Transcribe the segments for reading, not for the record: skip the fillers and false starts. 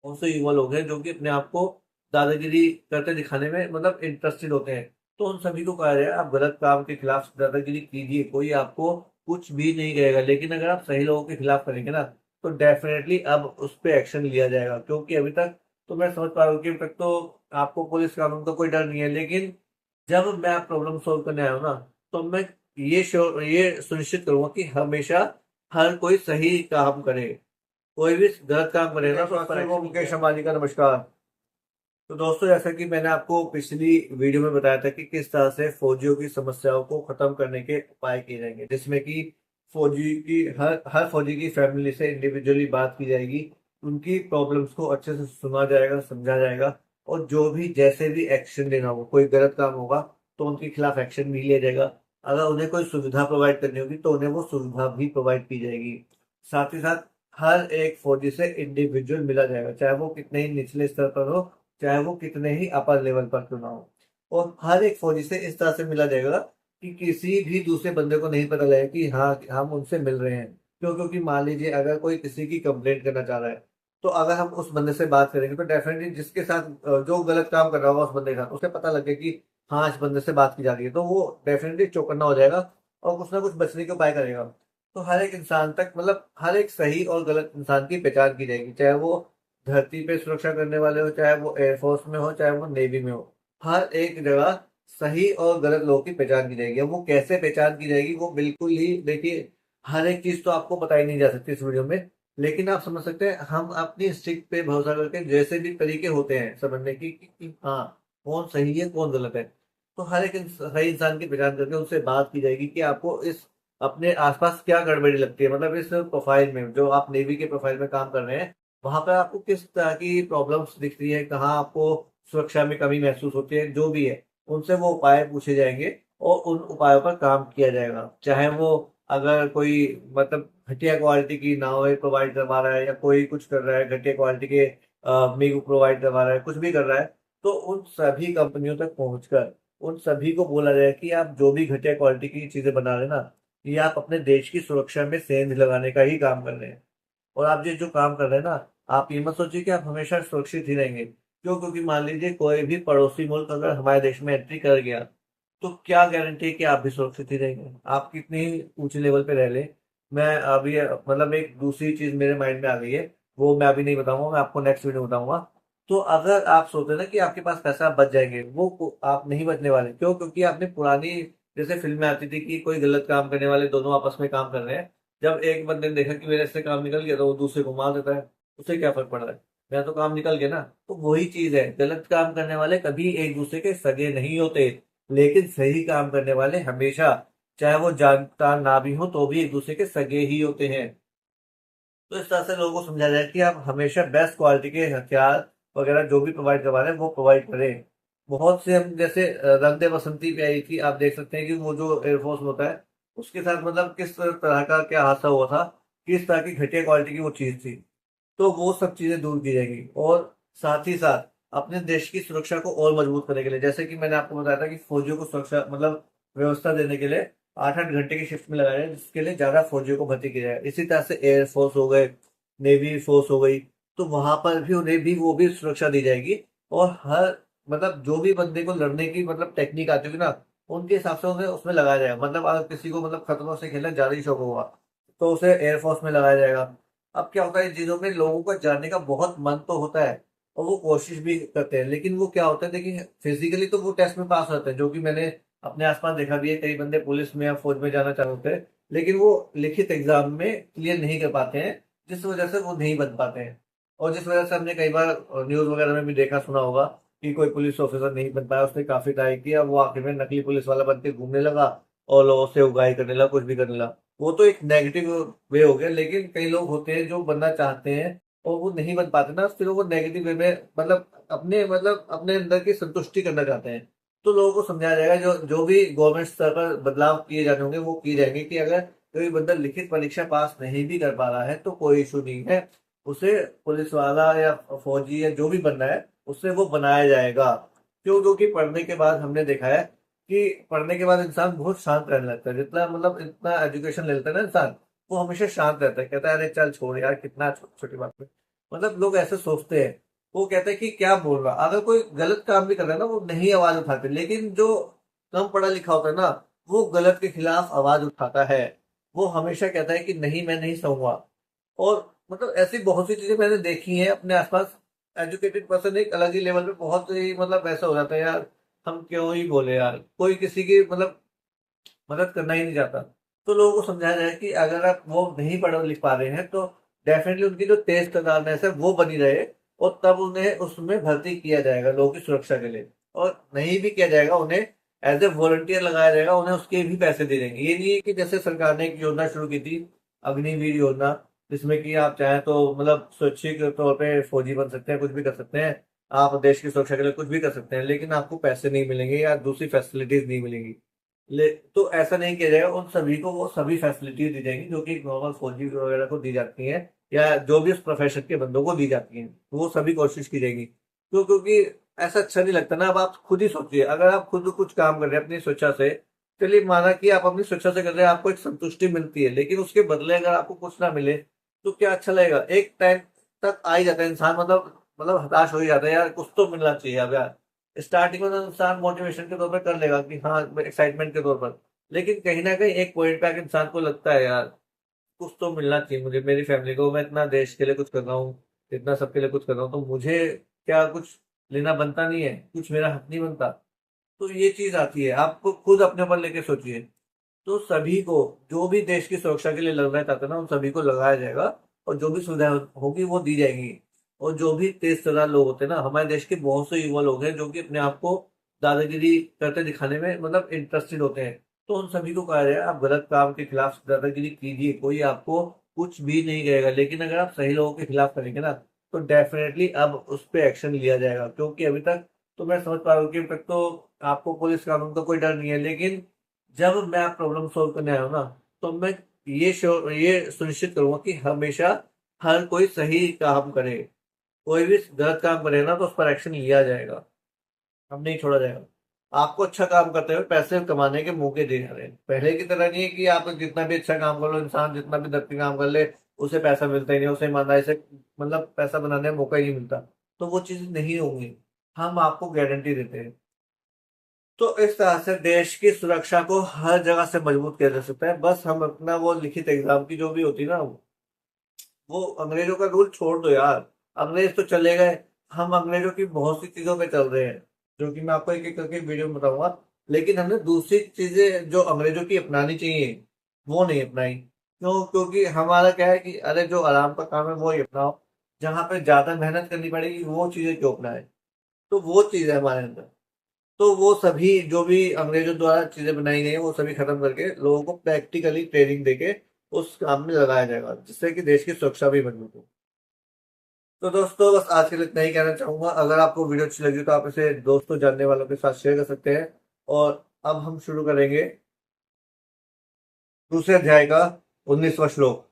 बहुत से युवा लोग हैं जो कि अपने आप को दादागिरी करते दिखाने में मतलब इंटरेस्टेड होते हैं। तो उन सभी को कहा जाए आप गलत काम के खिलाफ दादागिरी कीजिए, कोई आपको कुछ भी नहीं कहेगा। लेकिन अगर आप सही लोगों के खिलाफ करेंगे ना, तो डेफिनेटली अब उस पे एक्शन लिया जाएगा। क्योंकि अभी तक तो मैं समझ पा रहा हूँ कि अभी तक तो आपको पुलिस कानून का कोई डर नहीं है। लेकिन जब मैं प्रॉब्लम सॉल्व करने आया हूँ ना, तो मैं ये सुनिश्चित करूंगा कि हमेशा हर कोई सही काम करे। कोई भी गलत काम करेगा तो पर को मुकेश अंबानी का नमस्कार। तो दोस्तों, जैसा कि मैंने आपको पिछली वीडियो में बताया था कि किस तरह से फौजियों की समस्याओं को खत्म करने के उपाय किए जाएंगे, जिसमें कि फौजी की हर हर फौजी की फैमिली से इंडिविजुअली बात की जाएगी, उनकी प्रॉब्लम्स को अच्छे से सुना जाएगा, समझा जाएगा। और जो भी जैसे भी एक्शन लेना होगा, कोई गलत काम होगा तो उनके खिलाफ एक्शन भी लिया जाएगा। अगर उन्हें कोई सुविधा प्रोवाइड करनी होगी तो उन्हें वो सुविधा भी प्रोवाइड की जाएगी। साथ ही साथ हर एक फौजी से इंडिविजुअल मिला जाएगा, चाहे वो कितने ही निचले स्तर पर हो, चाहे वो कितने ही अपर लेवल पर क्यों ना हो। और हर एक फौजी से इस तरह से मिला जाएगा कि किसी भी दूसरे बंदे को नहीं पता लगेगा कि हाँ, हम उनसे मिल रहे हैं। क्यों? क्योंकि मान लीजिए अगर कोई किसी की कंप्लेंट करना चाह रहा है, तो अगर हम उस बंदे से बात करेंगे तो डेफिनेटली जिसके साथ जो गलत काम कर रहा होगा उस बंदे के साथ, उसे पता लगे कि हाँ, इस बंदे से बात की जा रही है, तो वो डेफिनेटली चौकन्ना हो जाएगा और कुछ ना कुछ बचने के उपाय करेगा। तो हर एक इंसान तक मतलब हर एक सही और गलत इंसान की पहचान की जाएगी, चाहे वो धरती पे सुरक्षा करने वाले हो, चाहे वो एयरफोर्स में हो, चाहे वो नेवी में हो। हर एक जगह सही और गलत लोगों की पहचान की जाएगी। अब वो कैसे पहचान की जाएगी, वो बिल्कुल ही देखिए, हर एक चीज तो आपको बताई नहीं जा सकती इस वीडियो में। लेकिन आप समझ सकते हैं, हम अपनी इंस्टिंक्ट पे भरोसा करके जैसे भी तरीके होते हैं समझने की कि हाँ, कौन सही है कौन गलत है, तो हर एक सही इंसान की पहचान करके उनसे बात की जाएगी कि आपको इस अपने आसपास क्या गड़बड़ी लगती है। मतलब इस प्रोफाइल में जो आप नेवी के प्रोफाइल में काम कर रहे हैं, वहां पर आपको किस तरह की प्रॉब्लम्स दिख रही है, कहाँ आपको सुरक्षा में कमी महसूस होती है, जो भी है उनसे वो उपाय पूछे जाएंगे और उन उपायों पर काम किया जाएगा। चाहे वो अगर कोई मतलब घटिया क्वालिटी की नावें प्रोवाइड करवा रहा है, या कोई कुछ कर रहा है घटिया क्वालिटी के मेग प्रोवाइड करवा रहा है, कुछ भी कर रहा है, तो उन सभी कंपनियों तक पहुंचकर उन सभी को बोला जाए कि आप जो भी घटिया क्वालिटी की चीजें बना रहे हैं ना, ये आप अपने देश की सुरक्षा में सेंध लगाने का ही काम कर रहे हैं। और आप ये जो काम कर रहे हैं ना, आप ये मत सोचिए कि आप हमेशा सुरक्षित ही रहेंगे। क्यों? क्योंकि मान लीजिए कोई भी पड़ोसी मुल्क अगर हमारे देश में एंट्री कर गया, तो क्या गारंटी है कि आप भी सुरक्षित ही रहेंगे? आप कितनी ही ऊंचे लेवल पे रह ले। मैं अभी मतलब एक दूसरी चीज मेरे माइंड में आ गई है, वो मैं अभी नहीं बताऊंगा, मैं आपको नेक्स्ट वीडियो में बताऊंगा। तो अगर आप सोचते हैं ना कि आपके पास पैसा बच जाएंगे, वो आप नहीं बचने वाले। क्यों? क्योंकि आपने पुरानी जैसे फिल्में आती थी कि कोई गलत काम करने वाले दोनों आपस में काम कर रहे हैं, जब एक बंदे ने देखा कि मेरे से काम निकल गया, तो वो दूसरे को मार देता है। उसे क्या फर्क पड़ रहा है, मेरा तो काम निकल गया ना। तो वही चीज है, गलत काम करने वाले कभी एक दूसरे के सगे नहीं होते, लेकिन सही काम करने वाले हमेशा, चाहे वो जानता ना भी हो तो भी एक दूसरे के सगे ही होते हैं। तो इस तरह से लोगों को समझाया जाए कि आप हमेशा बेस्ट क्वालिटी के हथियार वगैरह जो भी प्रोवाइड करवा रहे हैं वो प्रोवाइड करें। बहुत से हम जैसे रंग दे बसंती पे आई थी, आप देख सकते हैं कि वो जो एयरफोर्स में होता है, उसके साथ मतलब किस तरह का क्या हादसा हुआ था, किस तरह की घटिया क्वालिटी की वो चीज थी। तो वो सब चीजें दूर की जाएगी। और साथ ही साथ अपने देश की सुरक्षा को और मजबूत करने के लिए, जैसे कि मैंने आपको बताया था कि फौजियों को सुरक्षा मतलब व्यवस्था देने के लिए 8-8 घंटे की शिफ्ट में लगाया जाए, जिसके लिए ज्यादा फौजियों को भर्ती किया जाए। इसी तरह से एयरफोर्स हो गए, नेवी फोर्स हो गई, तो वहां पर भी उन्हें भी वो भी सुरक्षा दी जाएगी। और हर मतलब जो भी बंदे को लड़ने की मतलब टेक्निक आती होगी ना, उनके हिसाब से उन्हें उसमें लगाया जाएगा। मतलब अगर किसी को मतलब खतरों से खेलना ज्यादा ही शौक होगा, तो उसे एयरफोर्स में लगाया जाएगा। अब क्या होता है, इन चीजों में लोगों का जानने का बहुत मन तो होता है और वो कोशिश भी करते हैं, लेकिन वो क्या होता है देखिए, फिजिकली तो वो टेस्ट में पास होते हैं, जो कि मैंने अपने आसपास देखा भी है। कई बंदे पुलिस में या फौज में जाना चाहते होते हैं, लेकिन वो लिखित एग्जाम में क्लियर नहीं कर पाते हैं, जिस वजह से वो नहीं बन पाते हैं। और जिस वजह से हमने कई बार न्यूज वगैरह में भी देखा सुना होगा कि कोई पुलिस ऑफिसर नहीं बन पाया, उसने काफी ट्राई किया, वो आखिर में नकली पुलिस वाला बन के घूमने लगा और लोगों से उगाही करने लगा, कुछ भी करने लगा। वो तो एक नेगेटिव वे हो गया। लेकिन कई लोग होते हैं जो बनना चाहते हैं और वो नहीं बन पाते ना, फिर वो नेगेटिव वे में मतलब अपने अंदर की संतुष्टि करना चाहते हैं। तो लोगों को समझाया जाएगा, जो जो भी गवर्नमेंट स्तर पर बदलाव किए जाने होंगे वो किए जाएंगे कि अगर कोई बंदा लिखित परीक्षा पास नहीं भी कर पा रहा है तो कोई इशू नहीं है, उसे पुलिस वाला या फौजी या जो भी बनना है उससे वो बनाया जाएगा। क्यों? क्योंकि पढ़ने के बाद हमने देखा है कि पढ़ने के बाद इंसान बहुत शांत रहने लगता है। जितना मतलब इतना एजुकेशन ले लेता है ना इंसान, वो हमेशा शांत रहता है, कहता है अरे चल छोड़ यार, कितना छोटी बात है। मतलब लोग ऐसे सोचते हैं, वो कहते हैं कि क्या बोल रहा, अगर कोई गलत काम भी कर रहा है ना वो नहीं आवाज उठाते, लेकिन जो कम पढ़ा लिखा होता है ना वो गलत के खिलाफ आवाज उठाता है। वो हमेशा कहता है कि नहीं मैं नहीं सहूंगा। और मतलब ऐसी बहुत सी चीजें मैंने देखी हैं अपने आसपास। एजुकेटेड पर्सन एक अलग ही लेवल पे बहुत ही मतलब ऐसा हो जाता है यार, हम क्यों ही बोले यार, कोई किसी की मतलब मदद करना ही नहीं चाहता। तो लोगों को समझाया जाए कि अगर आप वो नहीं पढ़ लिख पा रहे हैं तो डेफिनेटली उनकी जो तेज तर्रारनेस है वो बनी रहे, और तब उन्हें उसमें भर्ती किया जाएगा लोगों की सुरक्षा के लिए। और नहीं भी किया जाएगा उन्हें एज ए वॉलंटियर लगाया जाएगा, उन्हें उसके भी पैसे दे देंगे। ये नहीं है कि जैसे सरकार ने एक योजना शुरू की थी, अग्निवीर योजना, जिसमें कि आप चाहें तो मतलब स्वैच्छिक तौर पे फौजी बन सकते हैं, कुछ भी कर सकते हैं, आप देश की सुरक्षा के लिए कुछ भी कर सकते हैं, लेकिन आपको पैसे नहीं मिलेंगे या दूसरी फैसिलिटीज नहीं मिलेंगी। तो ऐसा नहीं किया जाएगा, उन सभी को वो सभी फैसिलिटी दी जाएंगी जो कि नॉर्मल फौजी वगैरह को दी जाती हैं, या जो भी उस प्रोफेशन के बंदों को दी जाती हैं, तो वो सभी कोशिश की जाएगी। तो क्योंकि ऐसा अच्छा नहीं लगता ना। अब आप खुद ही सोचिए, अगर आप खुद कुछ काम कर रहे हैं अपनी स्वेच्छा से, चलिए माना कि आप अपनी स्वेच्छा से कर रहे हैं, आपको एक संतुष्टि मिलती है, लेकिन उसके बदले अगर आपको कुछ ना मिले तो क्या अच्छा लगेगा। एक टाइम तक आ ही जाता है इंसान, मतलब हताश हो ही जाता है यार, कुछ तो मिलना चाहिए अब यार। स्टार्टिंग में तो इंसान मोटिवेशन के तौर पर कर लेगा कि हाँ, एक्साइटमेंट के तौर पर, लेकिन कहीं ना कहीं एक पॉइंट पे आके इंसान को लगता है यार कुछ तो मिलना चाहिए मुझे, मेरी फैमिली को, मैं इतना देश के लिए कुछ कर रहा हूँ, इतना सबके लिए कुछ कर रहा हूँ, तो मुझे क्या कुछ लेना बनता नहीं है, कुछ मेरा हक नहीं बनता। तो ये चीज आती है, आपको खुद अपने ऊपर लेके सोचिए। तो सभी को, जो भी देश की सुरक्षा के लिए लड़ना चाहते हैं ना, उन सभी को लगाया जाएगा, और जो भी सुविधाएं होगी वो दी जाएंगी। और जो भी तेज तर्रार लोग होते हैं ना, हमारे देश के बहुत से युवा लोग हैं जो कि अपने आप को दादागिरी करते दिखाने में मतलब इंटरेस्टेड होते हैं। तो उन सभी को कहा जाए आप गलत काम के खिलाफ दादागिरी कीजिए, कोई आपको कुछ भी नहीं कहेगा, लेकिन अगर आप सही लोगों के खिलाफ करेंगे ना तो डेफिनेटली अब उस पर एक्शन लिया जाएगा। क्योंकि अभी तक तो मैं समझ पा रहा हूँ कि अभी तक तो आपको पुलिस कानून का कोई डर नहीं है, लेकिन जब मैं प्रॉब्लम सॉल्व करने आया हूँ ना, तो मैं ये सुनिश्चित करूंगा कि हमेशा हर कोई सही काम करे। कोई भी गलत काम करे ना तो उस पर एक्शन लिया जाएगा, अब नहीं छोड़ा जाएगा। आपको अच्छा काम करते हुए पैसे कमाने के मौके दिए जा रहे हैं, पहले की तरह नहीं है कि आप जितना भी अच्छा काम कर लो, इंसान जितना भी धरती काम कर ले उसे पैसा मिलता ही नहीं, उसे ईमानदारी से मतलब पैसा बनाने का मौका ही नहीं मिलता। तो वो चीज नहीं होंगी, हम आपको गारंटी देते हैं। तो इस तरह से देश की सुरक्षा को हर जगह से मजबूत किया जा सकता है, बस हम अपना वो लिखित एग्जाम की जो भी होती है ना, वो अंग्रेजों का रूल छोड़ दो यार। अंग्रेज तो चले गए, हम अंग्रेजों की बहुत सी चीजों पे चल रहे हैं, जो कि मैं आपको एक एक करके वीडियो में बताऊंगा। लेकिन हमने दूसरी चीजें जो अंग्रेजों की अपनानी चाहिए वो नहीं अपनाई। क्यों? क्योंकि हमारा क्या है कि अरे जो आराम का काम है वो ही अपनाओ, जहां पे ज्यादा मेहनत करनी पड़ेगी वो चीजें क्यों अपनाए। तो वो चीज है हमारे अंदर। तो वो सभी जो भी अंग्रेजों द्वारा चीजें बनाई गई हैं वो सभी खत्म करके लोगों को प्रैक्टिकली ट्रेनिंग देके उस काम में लगाया जाएगा, जिससे कि देश की सुरक्षा भी मजबूत हो। तो दोस्तों बस आज के लिए इतना ही कहना चाहूंगा। अगर आपको वीडियो अच्छी लगी तो आप इसे दोस्तों जानने वालों के साथ शेयर कर सकते हैं। और अब हम शुरू करेंगे दूसरे अध्याय का 19वां श्लोक।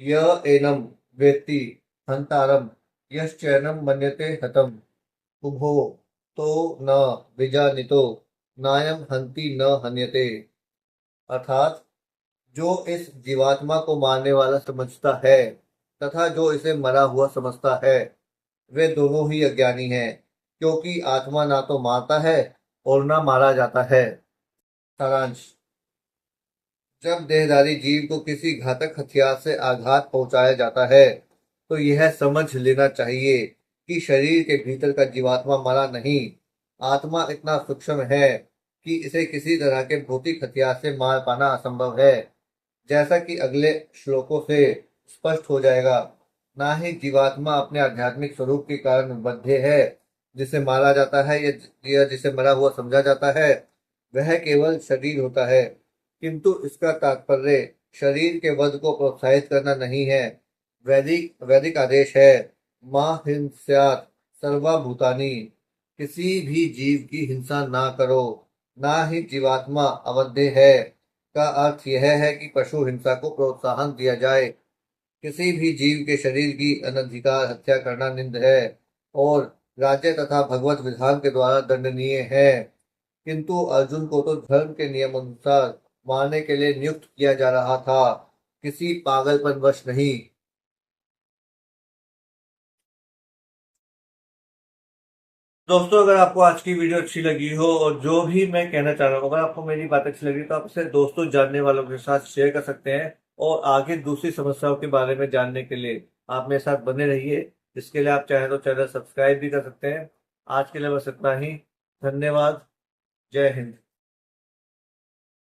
य एनम वेत्ति हंतारम यश्चैनम मन्यते हतम उभो तो न विजानितो नायम हंति न हन्यते। अर्थात जो इस जीवात्मा को मारने वाला समझता है तथा जो इसे मरा हुआ समझता है, वे दोनों ही अज्ञानी हैं, क्योंकि आत्मा ना तो मारता है और ना मारा जाता है। सारांश। जब देहधारी जीव को किसी घातक हथियार से आघात पहुंचाया जाता है तो यह समझ लेना चाहिए कि शरीर के भीतर का जीवात्मा मरा नहीं। आत्मा इतना सूक्ष्म है कि इसे किसी तरह के भौतिक हथियार से मार पाना असंभव है। जैसा कि अगले श्लोकों से स्पष्ट हो जाएगा, ना ही जीवात्मा अपने आध्यात्मिक स्वरूप के कारण बद्ध है, जिसे मारा जाता है या जिसे मरा हुआ समझा जाता है। वह केवल शरीर होता है, किंतु इसका तात्पर्य शरीर के वध को प्रोत्साहित करना नहीं है। वैदिक वैदिक आदेश है, मां हिंस्यात् सर्वभूतानि, किसी भी जीव की हिंसा ना करो। ना ही जीवात्मा अवध्य है का अर्थ यह है कि पशु हिंसा को प्रोत्साहन दिया जाए। किसी भी जीव के शरीर की अनधिकार हत्या करना निंद है और राज्य तथा भगवत विधान के द्वारा दंडनीय है। किंतु अर्जुन को तो धर्म के नियम अनुसार मारने के लिए नियुक्त किया जा रहा था, किसी पागलपनवश नहीं। दोस्तों, अगर आपको आज की वीडियो अच्छी लगी हो और जो भी मैं कहना चाह रहा हूँ, अगर आपको मेरी बात अच्छी लगी तो आप इसे दोस्तों, जानने वालों के साथ शेयर कर सकते हैं। और आगे दूसरी समस्याओं के बारे में जानने के लिए आप मेरे साथ बने रहिए। इसके लिए आप चाहें तो चैनल सब्सक्राइब भी कर सकते हैं। आज के लिए बस इतना ही। धन्यवाद। जय हिंद।